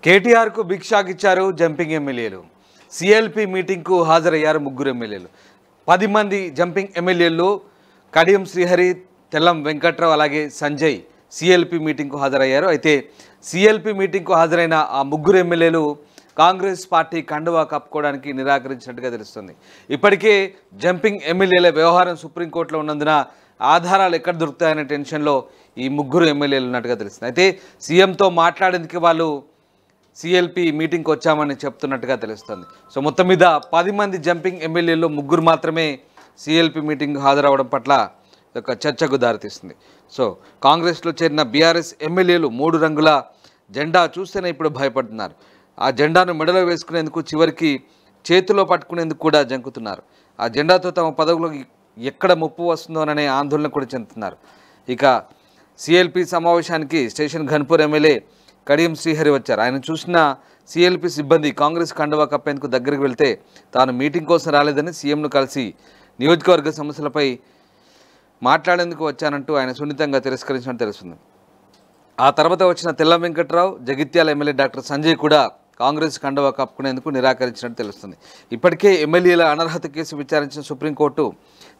కేటీఆర్ కు big shock ఇచ్చారు jumping ఎమ్మెల్యేలు. సిఎల్పి మీటింగ్ కు హాజరయ్యారు ముగ్గురు ఎమ్మెల్యేలు. 10 మంది జంపింగ్ ఎమ్మెల్యేలు కడియం శ్రీహరి, తెల్లం వెంకట్రావు అలాగే సంజయ్ సిఎల్పి మీటింగ్ కు హాజరయ్యారు. అయితే సిఎల్పి మీటింగ్ కు హాజరైన ఆ ముగ్గురు ఎమ్మెల్యేలు కాంగ్రెస్ పార్టీ కండువా కప్పుకోవడానికి నిరాకరించినట్టుగా తెలుస్తుంది. ఇప్పటికే జంపింగ్ ఎమ్మెల్యేల వ్యవహారం సుప్రీంకోర్టులో ఉన్నందున ఆధారాలు ఎక్కడ దొరుకుతాయనే టెన్షన్లో ఈ ముగ్గురు ఎమ్మెల్యేలు ఉన్నట్టుగా తెలుస్తుంది. అయితే సీఎంతో మాట్లాడేందుకు వాళ్ళు సిఎల్పి మీటింగ్కి వచ్చామని చెప్తున్నట్టుగా తెలుస్తుంది. సో మొత్తం మీద 10 మంది జంపింగ్ ఎమ్మెల్యేలు ముగ్గురు మాత్రమే సిఎల్పి మీటింగ్ హాజరవడం పట్ల ఒక చర్చకు దారితీస్తుంది. సో కాంగ్రెస్లో చేరిన బీఆర్ఎస్ ఎమ్మెల్యేలు 3 రంగుల జెండా చూస్తేనే ఇప్పుడు భయపడుతున్నారు. ఆ జెండాను మెడలో వేసుకునేందుకు, చివరికి చేతిలో పట్టుకునేందుకు కూడా జంకుతున్నారు. ఆ జెండాతో తమ పదవులకు ఎక్కడ ముప్పు వస్తుందోననే ఆందోళన కూడా చెందుతున్నారు. ఇక సిఎల్పి సమావేశానికి స్టేషన్ ఘన్పూర్ ఎమ్మెల్యే కడియం శ్రీహరి వచ్చారు. ఆయన చూసిన సిఎల్పి సిబ్బంది కాంగ్రెస్ కండువా కప్పేందుకు దగ్గరికి వెళ్తే తాను మీటింగ్ కోసం రాలేదని, సీఎంను కలిసి నియోజకవర్గ సమస్యలపై మాట్లాడేందుకు వచ్చానంటూ ఆయన సున్నితంగా తిరస్కరించినట్టు తెలుస్తుంది. ఆ తర్వాత వచ్చిన తెల్లం వెంకట్రావు, జగిత్యాల ఎమ్మెల్యే డాక్టర్ సంజయ్ కూడా కాంగ్రెస్ కండువా కప్పుకునేందుకు నిరాకరించినట్టు తెలుస్తుంది. ఇప్పటికే ఎమ్మెల్యేల అనర్హత కేసు విచారించిన సుప్రీంకోర్టు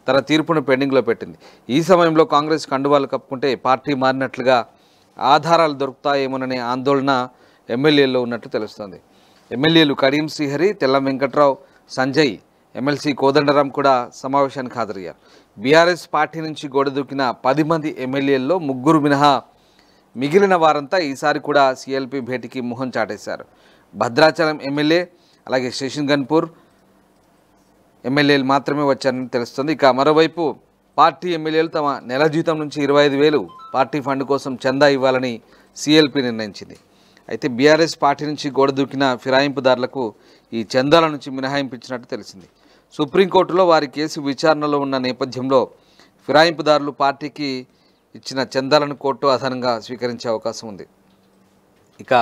తన తీర్పును పెండింగ్లో పెట్టింది. ఈ సమయంలో కాంగ్రెస్ కండువాలు కప్పుకుంటే పార్టీ మారినట్లుగా ఆధారాలు దొరుకుతాయేమోననే ఆందోళన ఎమ్మెల్యేల్లో ఉన్నట్లు తెలుస్తుంది. ఎమ్మెల్యేలు కడియం శ్రీహరి, తెల్లం వెంకట్రావు, సంజయ్, ఎమ్మెల్సీ కోదండరాం కూడా సమావేశానికి హాజరయ్యారు. బీఆర్ఎస్ పార్టీ నుంచి గోడదూకిన 10 మంది ఎమ్మెల్యేల్లో 3 మినహా మిగిలిన వారంతా ఈసారి కూడా సిఎల్పి భేటీకి మొహం చాటేశారు. భద్రాచలం ఎమ్మెల్యే అలాగే స్టేషన్ ఘన్పూర్ ఎమ్మెల్యేలు మాత్రమే వచ్చారని తెలుస్తుంది. ఇక మరోవైపు పార్టీ ఎమ్మెల్యేలు తమ నెల జీతం నుంచి 25,000 పార్టీ ఫండ్ కోసం చందా ఇవ్వాలని సిఎల్పి నిర్ణయించింది. అయితే బీఆర్ఎస్ పార్టీ నుంచి గోడదూకిన ఫిరాయింపుదారులకు ఈ చందాల నుంచి మినహాయింపించినట్టు తెలిసింది. సుప్రీంకోర్టులో వారి కేసు విచారణలో ఉన్న నేపథ్యంలో ఫిరాయింపుదారులు పార్టీకి ఇచ్చిన చందాలను కోర్టు అదనంగా స్వీకరించే అవకాశం ఉంది. ఇక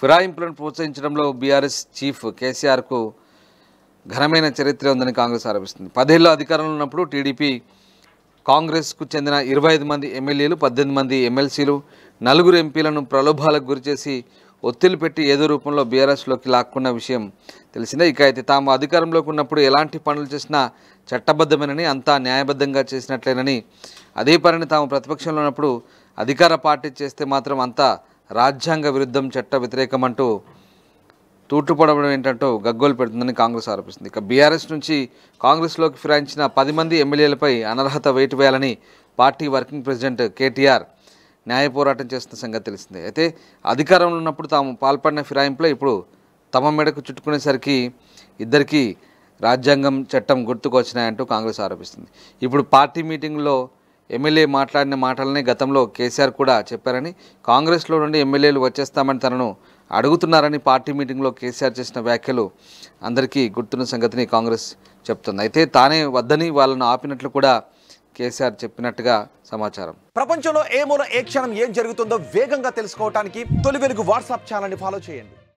ఫిరాయింపులను ప్రోత్సహించడంలో బీఆర్ఎస్ చీఫ్ కేసీఆర్కు ఘనమైన చరిత్ర ఉందని కాంగ్రెస్ ఆరోపిస్తుంది. 10 ఏళ్ళు అధికారంలో ఉన్నప్పుడు టీడీపీ కాంగ్రెస్కు చెందిన 25 మంది ఎమ్మెల్యేలు, 18 మంది ఎమ్మెల్సీలు, 4 ఎంపీలను ప్రలోభాలకు గురిచేసి ఒత్తిళ్లు పెట్టి ఏదో రూపంలో బీఆర్ఎస్లోకి లాక్కున్న విషయం తెలిసిందే. ఇక అయితే తాము అధికారంలోకి ఉన్నప్పుడు ఎలాంటి పనులు చేసినా చట్టబద్ధమేనని, అంతా న్యాయబద్ధంగా చేసినట్లేనని, అదే పనిని తాము ప్రతిపక్షంలో ఉన్నప్పుడు అధికార పార్టీ చేస్తే మాత్రం అంతా రాజ్యాంగ విరుద్ధం, చట్ట వ్యతిరేకం అంటూ తూటుపడడం ఏంటంటూ గగ్గోలు పెడుతుందని కాంగ్రెస్ ఆరోపిస్తుంది. ఇక బీఆర్ఎస్ నుంచి కాంగ్రెస్లోకి ఫిరాయించిన 10 మంది ఎమ్మెల్యేలపై అనర్హత వేటు వేయాలని పార్టీ వర్కింగ్ ప్రెసిడెంట్ కేటీఆర్ న్యాయ పోరాటం చేస్తున్న సంగతి తెలిసిందే. అయితే అధికారంలో ఉన్నప్పుడు తాము పాల్పడిన ఫిరాయింపులో ఇప్పుడు తమ మెడకు చుట్టుకునేసరికి ఇద్దరికీ రాజ్యాంగం, చట్టం గుర్తుకొచ్చినాయంటూ కాంగ్రెస్ ఆరోపిస్తుంది. ఇప్పుడు పార్టీ మీటింగ్లో ఎమ్మెల్యే మాట్లాడిన మాటలనే గతంలో కేసీఆర్ కూడా చెప్పారని, కాంగ్రెస్లో నుండి ఎమ్మెల్యేలు వచ్చేస్తామని తనను అడుగుతున్నారని పార్టీ మీటింగ్లో కేసీఆర్ చేసిన వ్యాఖ్యలు అందరికీ గుర్తున్న సంగతిని కాంగ్రెస్ చెప్తుంది. అయితే తానే వద్దని వాళ్ళను ఆపినట్లు కూడా కేసీఆర్ చెప్పినట్టుగా సమాచారం. ప్రపంచంలో ఏ మూల ఏ క్షణం ఏం జరుగుతుందో వేగంగా తెలుసుకోవడానికి తొలి వెలుగు వాట్సాప్ ఛానల్ని ఫాలో చేయండి.